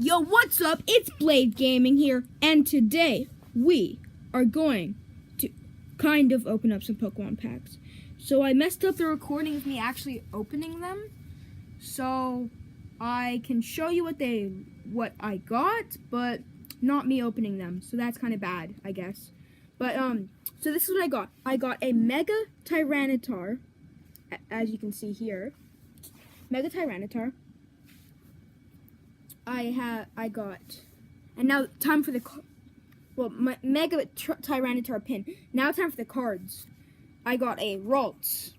Yo, what's up? It's Blade Gaming here, and today we are going to kind of open up some Pokemon packs. So I messed up the recording of me actually opening them, so I can show you what I got, but not me opening them. So that's kind of bad, I guess. But so this is what I got. I got a Mega Tyranitar, as you can see here. Mega Tyranitar. I got, and now time for the, my Mega Tyranitar pin. Now time for the cards. I got a Ralts,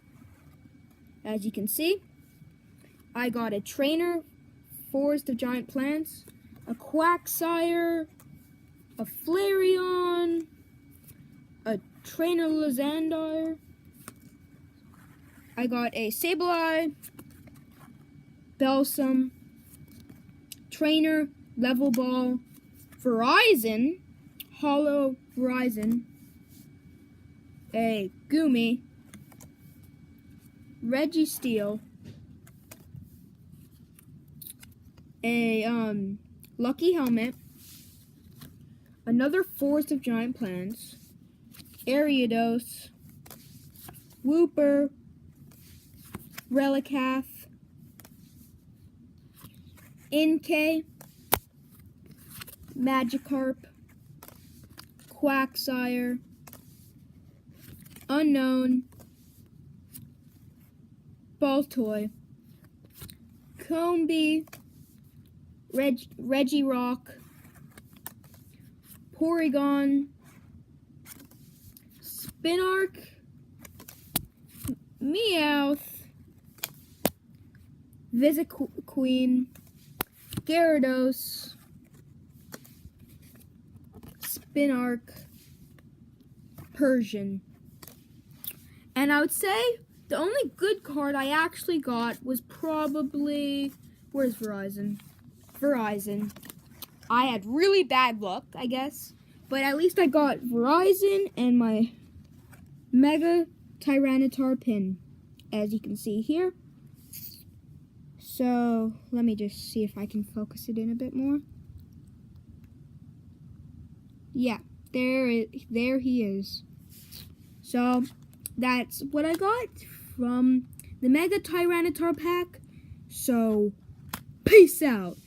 as you can see. I got a Trainer, Forest of Giant Plants, a Quagsire, a Flareon, a Trainer Lizandar. I got a Sableye, Belsum, Trainer, Level Ball, Verizon, Hollow Verizon, a Gumi, Registeel, a Lucky Helmet, another Forest of Giant Plants, Ariados, Wooper, Relicath, Inkay, Magikarp, Quagsire, Unknown, Baltoy, Combee, Regirock, Porygon, Spinark, Meowth, Visqueen, Gyarados, Spinark, Persian. And I would say the only good card I actually got was probably, where's Verizon? Verizon. I had really bad luck, I guess. But at least I got Verizon and my Mega Tyranitar pin, as you can see here. So, let me just see if I can focus it in a bit more. Yeah, there he is. So, that's what I got from the Mega Tyranitar pack. So, peace out.